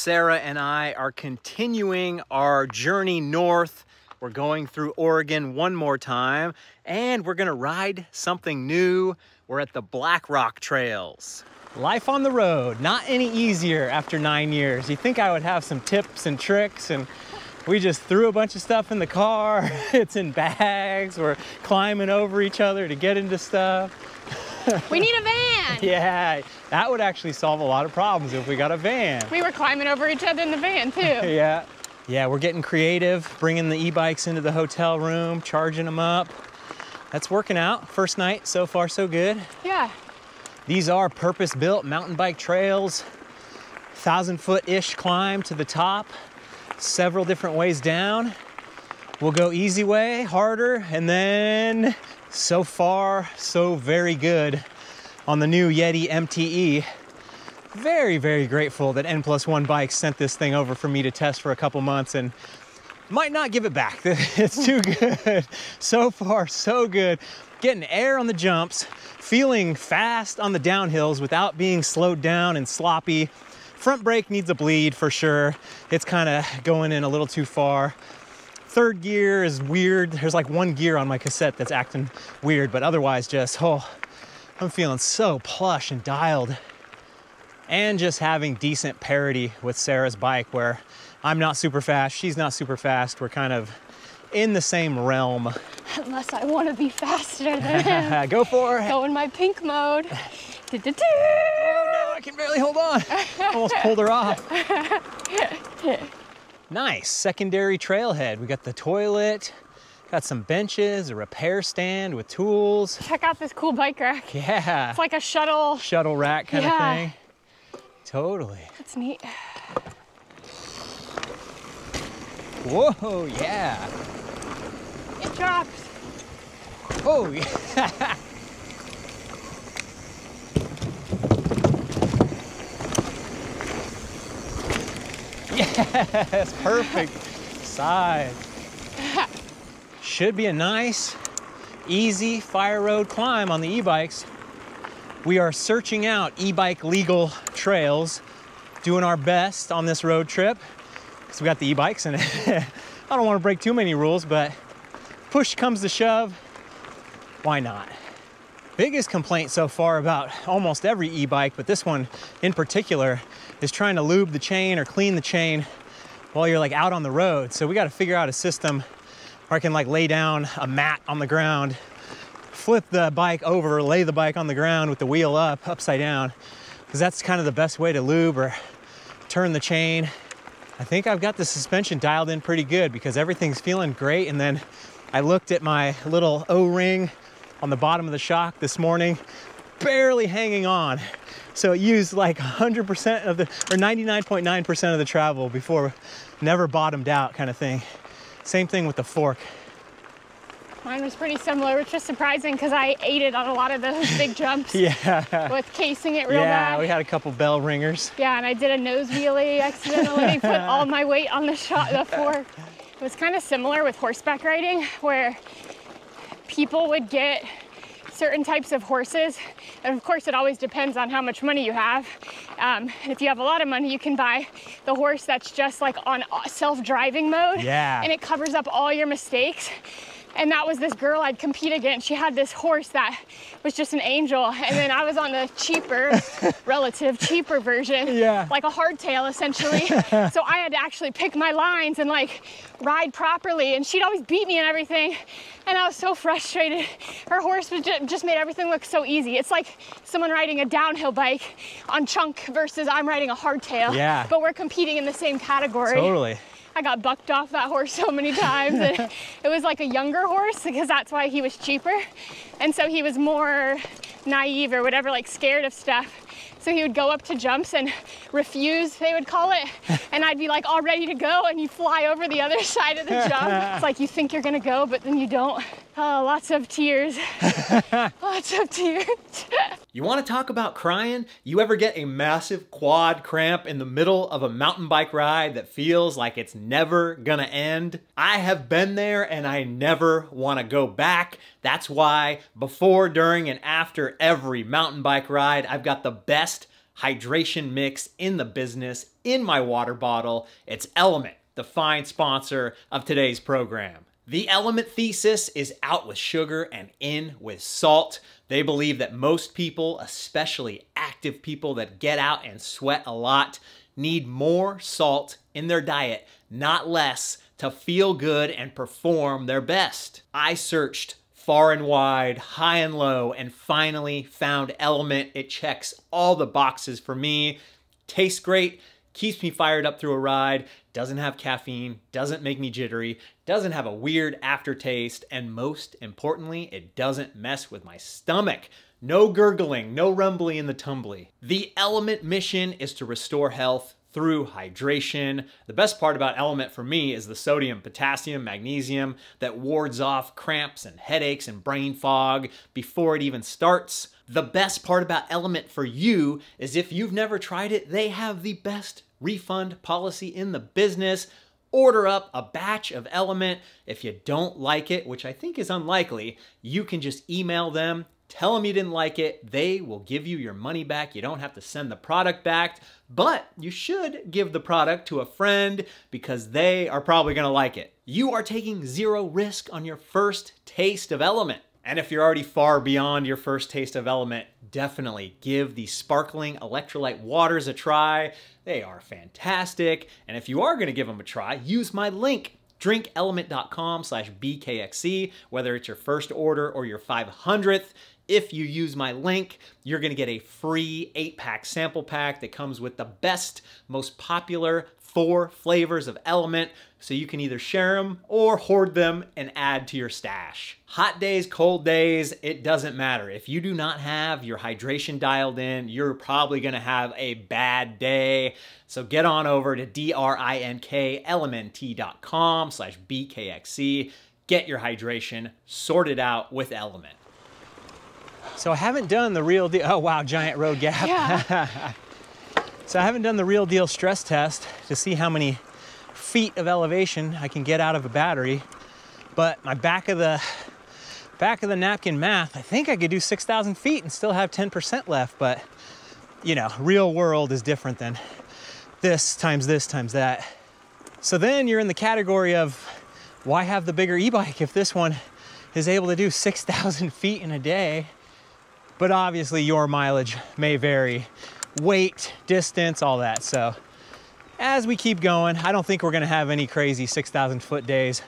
Sarah and I are continuing our journey north. We're going through Oregon one more time, and we're gonna ride something new. We're at the Black Rock Trails. Life on the road, not any easier after 9 years. You think I would have some tips and tricks, and we just threw a bunch of stuff in the car. It's in bags. We're climbing over each other to get into stuff. We need a van. Yeah, that would actually solve a lot of problems if we got a van. We were climbing over each other in the van too. Yeah, we're getting creative, bringing the e-bikes into the hotel room, charging them up. That's working out. First night, so far so good. Yeah. These are purpose-built mountain bike trails, 1,000-foot-ish climb to the top, several different ways down. We'll go easy way, harder, and then so far, so very good on the new Yeti MTE. Very, very grateful that N+1 Bikes sent this thing over for me to test for a couple months, and might not give it back. It's too good. So far, so good. Getting air on the jumps, feeling fast on the downhills without being slowed down and sloppy. Front brake needs a bleed for sure. It's kind of going in a little too far. Third gear is weird. There's like one gear on my cassette that's acting weird, but otherwise just, I'm feeling so plush and dialed. And just having decent parity with Sarah's bike where I'm not super fast, she's not super fast. We're kind of in the same realm. Unless I want to be faster than him. Go for it. Go in my pink mode. Oh no, I can barely hold on. Almost pulled her off. Nice, secondary trailhead. We got the toilet, got some benches, a repair stand with tools. Check out this cool bike rack. Yeah. It's like a shuttle rack kind of thing. Totally. That's neat. Whoa, yeah. It drops. Oh, yeah. Yes, perfect size. Should be a nice, easy fire road climb on the e-bikes. We are searching out e-bike legal trails, doing our best on this road trip because we got the e-bikes and I don't want to break too many rules, but push comes to shove, why not? Biggest complaint so far about almost every e-bike, but this one in particular, is trying to lube the chain or clean the chain while you're like out on the road. So we got to figure out a system where I can like lay down a mat on the ground, flip the bike over, lay the bike on the ground with the wheel up, upside down, because that's kind of the best way to lube or turn the chain. I think I've got the suspension dialed in pretty good because everything's feeling great. And then I looked at my little O-ring on the bottom of the shock this morning, barely hanging on. So it used like 100% of the, or 99.9% of the travel before, never bottomed out kind of thing. Same thing with the fork. Mine was pretty similar, which was surprising because I ate it on a lot of those big jumps. Yeah. With casing it real bad. Yeah, we had a couple bell ringers. Yeah, and I did a nose wheelie accidentally, put all my weight on the fork. It was kind of similar with horseback riding where people would get certain types of horses, and of course it always depends on how much money you have. If you have a lot of money, you can buy the horse that's just like on self-driving mode. Yeah. And it covers up all your mistakes. And that was this girl I'd compete against. She had this horse that was just an angel. And then I was on the cheaper, cheaper version. Yeah. Like a hardtail, essentially. So I had to actually pick my lines and like ride properly. And she'd always beat me and everything. And I was so frustrated. Her horse was just made everything look so easy. It's like someone riding a downhill bike on chunk versus I'm riding a hardtail. Yeah. But we're competing in the same category. Totally. I got bucked off that horse so many times. And it was like a younger horse because that's why he was cheaper. And so he was more naive or whatever, like scared of stuff. So he would go up to jumps and refuse, they would call it. And I'd be like all ready to go and you fly over the other side of the jump. It's like you think you're gonna go, but then you don't. Oh, lots of tears. Lots of tears. You want to talk about crying? You ever get a massive quad cramp in the middle of a mountain bike ride that feels like it's never gonna end? I have been there and I never want to go back. That's why before, during, and after every mountain bike ride, I've got the best hydration mix in the business in my water bottle. It's Element, the fine sponsor of today's program. The Element thesis is out with sugar and in with salt. They believe that most people, especially active people that get out and sweat a lot, need more salt in their diet, not less, to feel good and perform their best. I searched far and wide, high and low, and finally found Element. It checks all the boxes for me. Tastes great, keeps me fired up through a ride, doesn't have caffeine, doesn't make me jittery, doesn't have a weird aftertaste, and most importantly, it doesn't mess with my stomach. No gurgling, no rumbly in the tumbly. The Element mission is to restore health through hydration. The best part about Element for me is the sodium, potassium, magnesium that wards off cramps and headaches and brain fog before it even starts. The best part about Element for you is if you've never tried it, they have the best refund policy in the business. Order up a batch of Element. If you don't like it, which I think is unlikely, you can just email them, tell them you didn't like it. They will give you your money back. You don't have to send the product back, but you should give the product to a friend because they are probably gonna like it. You are taking zero risk on your first taste of Element. And if you're already far beyond your first taste of Element, definitely give the sparkling electrolyte waters a try. They are fantastic. And if you are gonna give them a try, use my link, drinkelement.com/BKXC, whether it's your first order or your 500th. If you use my link, you're gonna get a free 8-pack sample pack that comes with the best, most popular 4 flavors of Element, so you can either share them or hoard them and add to your stash. Hot days, cold days, it doesn't matter. If you do not have your hydration dialed in, you're probably gonna have a bad day. So get on over to drinkLMNT.com/BKXC. Get your hydration sorted out with Element. So I haven't done the real deal. Oh wow, giant road gap. Yeah. So I haven't done the real deal stress test to see how many feet of elevation I can get out of a battery. But my back of the napkin math, I think I could do 6,000 feet and still have 10% left. But you know, real world is different than this times that. So then you're in the category of why have the bigger e-bike if this one is able to do 6,000 feet in a day? But obviously your mileage may vary, weight, distance, all that. So as we keep going, I don't think we're gonna have any crazy 6,000 foot days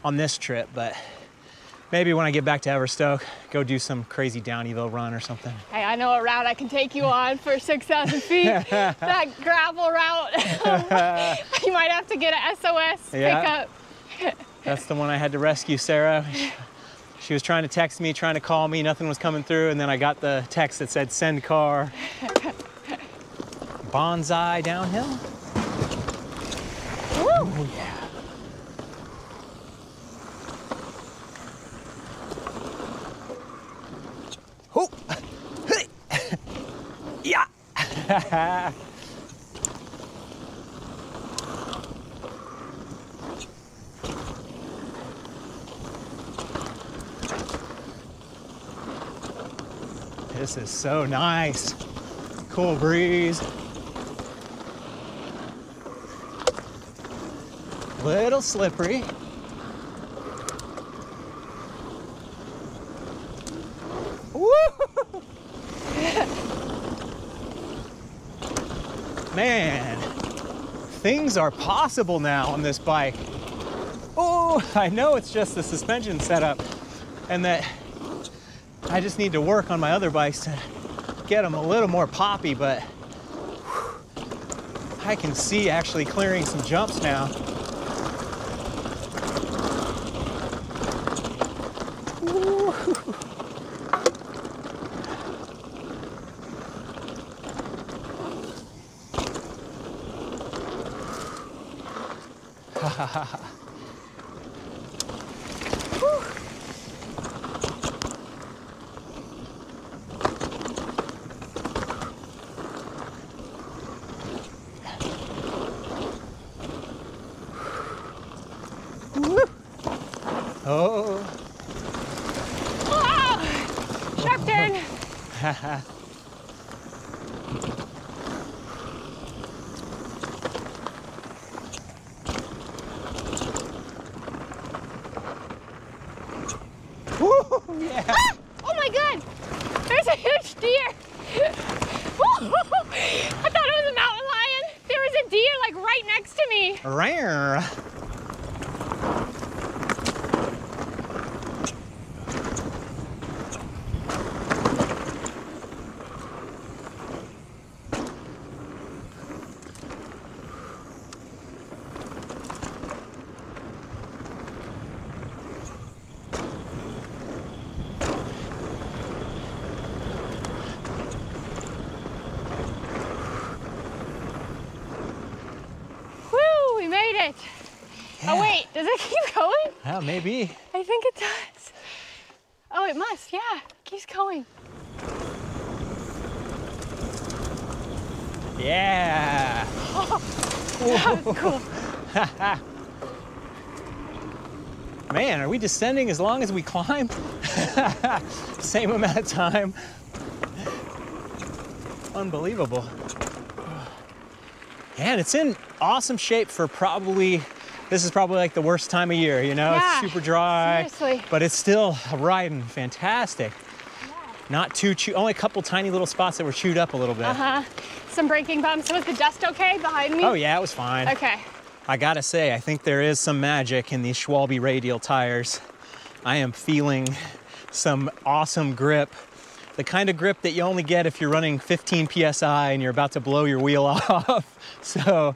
on this trip, but maybe when I get back to Everstoke, go do some crazy Downieville run or something. Hey, I know a route I can take you on for 6,000 feet. That gravel route. You might have to get an SOS pickup. That's the one I had to rescue Sarah. She was trying to text me, trying to call me, nothing was coming through, and then I got the text that said send car. Bonsai downhill. Woo! Oh, yeah. Oh. Yeah. This is so nice. Cool breeze. Little slippery. Woo! Man, things are possible now on this bike. Oh, I know it's just the suspension setup and that I just need to work on my other bikes to get them a little more poppy, but I can see actually clearing some jumps now. Oh. Whoa! Sharp turn. Yeah. Ah! Oh my God! There's a huge deer. I thought it was a mountain lion. There was a deer like right next to me. Rare. Woo! We made it. Oh wait, does it keep going? Yeah, maybe. I think it does. Oh, it must. Yeah, it keeps going. Yeah. Oh, that was cool. Man, are we descending as long as we climb? Same amount of time. Unbelievable. And it's in awesome shape for probably, this is probably like the worst time of year, you know? Yeah, it's super dry, seriously. but it's still riding fantastic. Yeah. Not too only a couple tiny little spots that were chewed up a little bit. Some braking bumps. Was the dust okay behind me? Oh yeah, it was fine. Okay. I gotta say, I think there is some magic in these Schwalbe radial tires. I am feeling some awesome grip. The kind of grip that you only get if you're running 15 PSI and you're about to blow your wheel off. So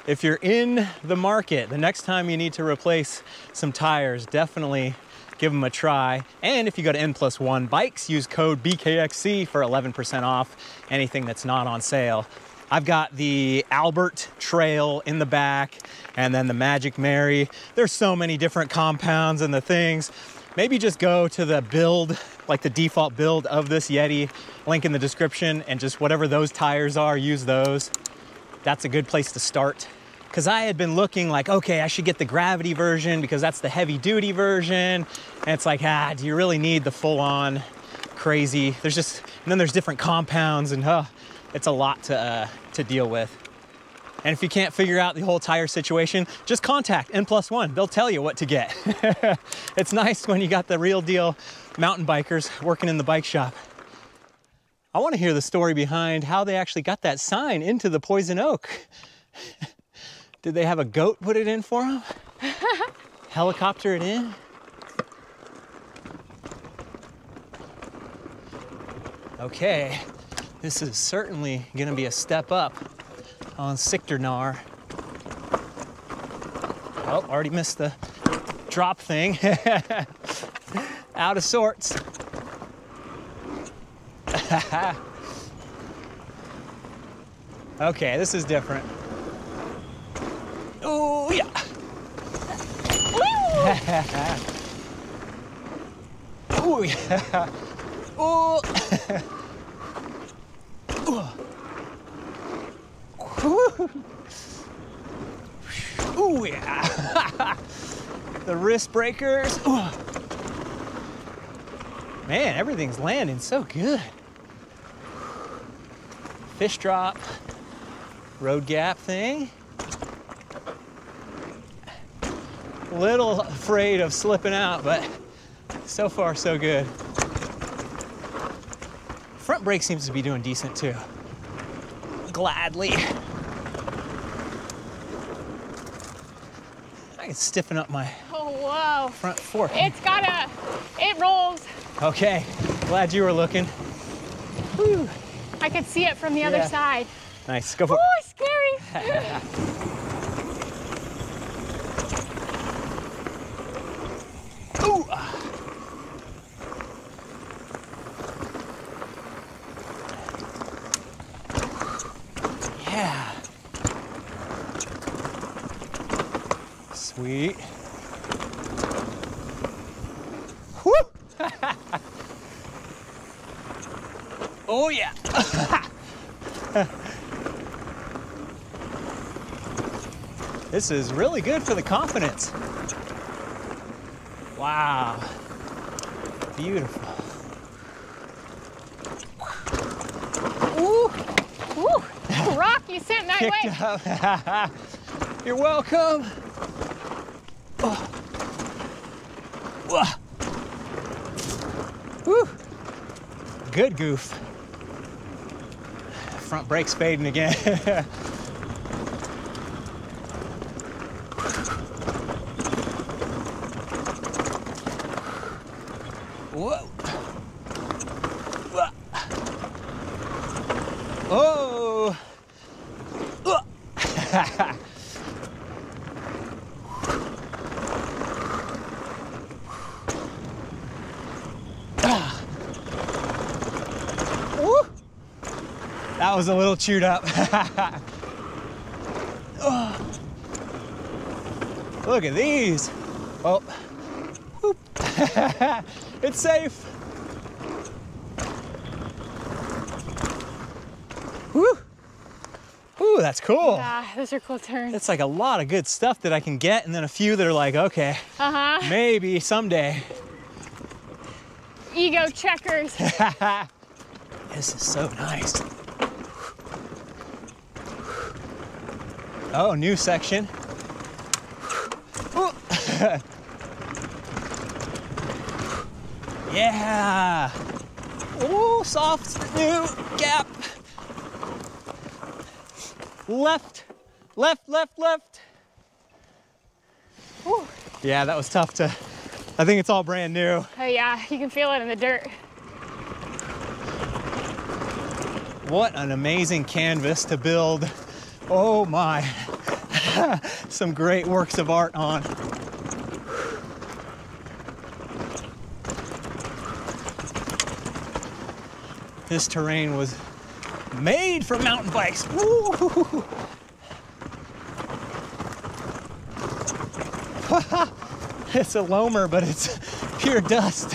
if you're in the market, the next time you need to replace some tires, definitely give them a try. And if you go to N+1 Bikes, use code BKXC for 11% off anything that's not on sale. I've got the Albert Trail in the back and then the Magic Mary. There's so many different compounds and the things. Maybe just go to the build, like the default build of this Yeti, link in the description, and just whatever those tires are, use those. That's a good place to start. Because I had been looking like, okay, I should get the Gravity version because that's the heavy duty version. And it's like, do you really need the full on crazy? There's just, and then there's different compounds and it's a lot to deal with. And if you can't figure out the whole tire situation, just contact N+1. They'll tell you what to get. It's nice when you got the real deal mountain bikers working in the bike shop. I want to hear the story behind how they actually got that sign into the poison oak. Did they have a goat put it in for them? Helicopter it in? Okay, this is certainly going to be a step up on Sikternar. Oh, already missed the drop thing. Out of sorts. Okay, this is different. Oh, yeah. Oh, yeah. Oh. Ooh, yeah. The wrist breakers. Ooh. Man, everything's landing so good. Fish drop, road gap thing. A little afraid of slipping out, but so far so good. Front brake seems to be doing decent too. Gladly. I can stiffen up my front fork. It rolls. Okay, glad you were looking. Whew. I could see it from the other side. Nice, go for it. Oh, scary. Ooh. Yeah. Sweet. Woo! Oh yeah. This is really good for the confidence. Wow. Beautiful. Ooh. Ooh. Rock, you sent that way. Up. You're welcome. Oh. Woo! Good goof. Front brake's fading again. Whoa. Oh. That was a little chewed up. Look at these. Oh, whoop. It's safe. Woo. Ooh, that's cool. Yeah, those are cool turns. It's like a lot of good stuff that I can get, and then a few that are like, okay, maybe someday. Ego checkers. This is so nice. Oh, new section. Yeah. Oh, soft, new gap. Left, left, left, left. Whew. Yeah, that was tough to, I think it's all brand new. Oh yeah, you can feel it in the dirt. What an amazing canvas to build. Oh my, some great works of art on. This terrain was made for mountain bikes. Woo! It's a loamer, but it's pure dust.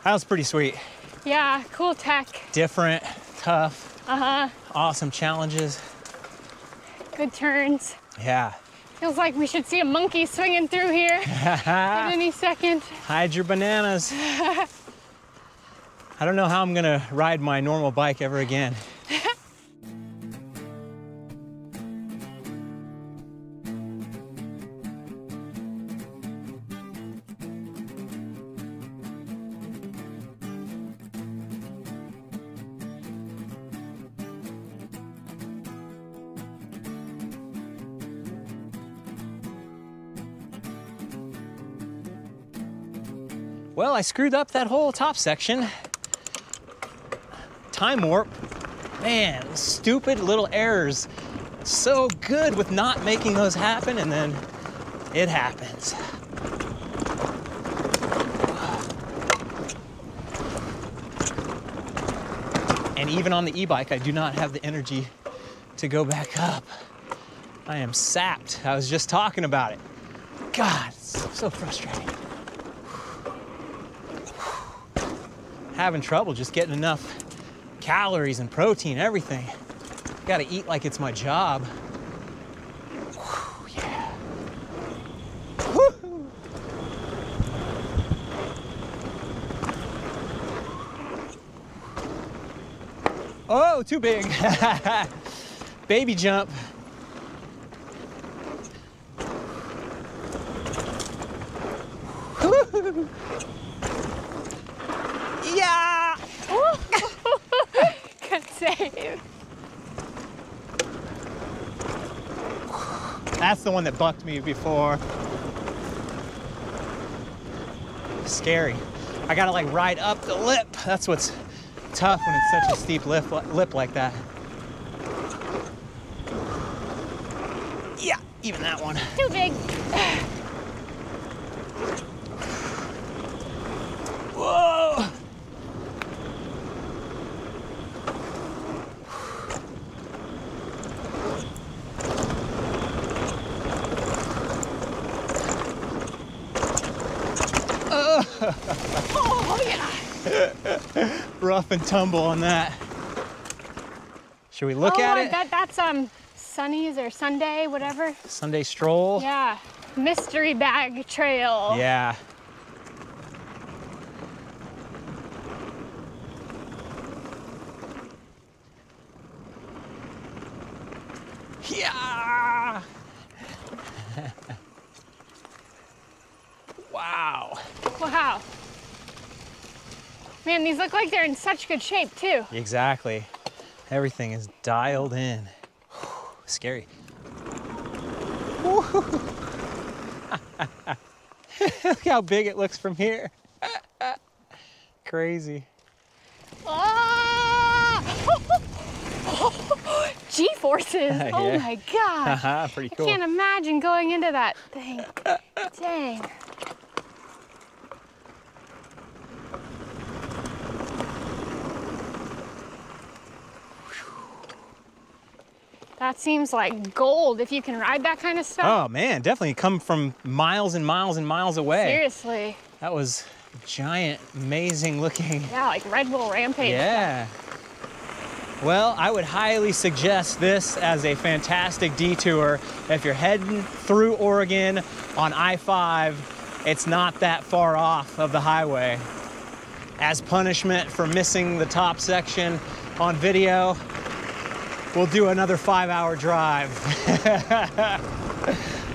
That was pretty sweet. Yeah, cool tech. Different, tough, awesome challenges. Good turns. Yeah. Feels like we should see a monkey swinging through here at any second. Hide your bananas. I don't know how I'm gonna ride my normal bike ever again. Well, I screwed up that whole top section. Time warp. Man, stupid little errors. So good with not making those happen, and then it happens. And even on the e-bike, I do not have the energy to go back up. I am sapped. I was just talking about it. God, it's so frustrating. Having trouble just getting enough calories and protein, everything. Gotta eat like it's my job. Whew, yeah. Woo-hoo. Oh, too big. Baby jump. Woo-hoo. Yeah! Good save. That's the one that bucked me before. Scary. I gotta like ride up the lip. That's what's tough when it's such a steep lip like that. Yeah, even that one. Too big. Whoa! Oh yeah. Rough and tumble on that. Should we look at it? That's Sunny's or Sunday, whatever. Sunday stroll? Yeah. Mystery bag trail. Yeah. Yeah. Wow. Wow. Man, these look like they're in such good shape too. Exactly. Everything is dialed in. Whew, scary. Look how big it looks from here. Crazy. Ah! G-forces. Oh Yeah. my gosh. Pretty cool. I can't imagine going into that thing. Dang. That seems like gold if you can ride that kind of stuff. Oh man, definitely come from miles and miles and miles away. Seriously. That was giant, amazing looking. Yeah, like Red Bull Rampage. Yeah. Well, I would highly suggest this as a fantastic detour. If you're heading through Oregon on I-5, it's not that far off of the highway. As punishment for missing the top section on video, we'll do another 5-hour drive.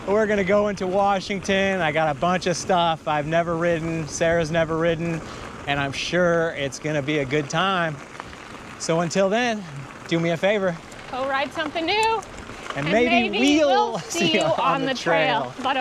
We're gonna go into Washington. I got a bunch of stuff I've never ridden, Sarah's never ridden, and I'm sure it's gonna be a good time. So until then, do me a favor. Go ride something new. And maybe we'll see you on the trail. But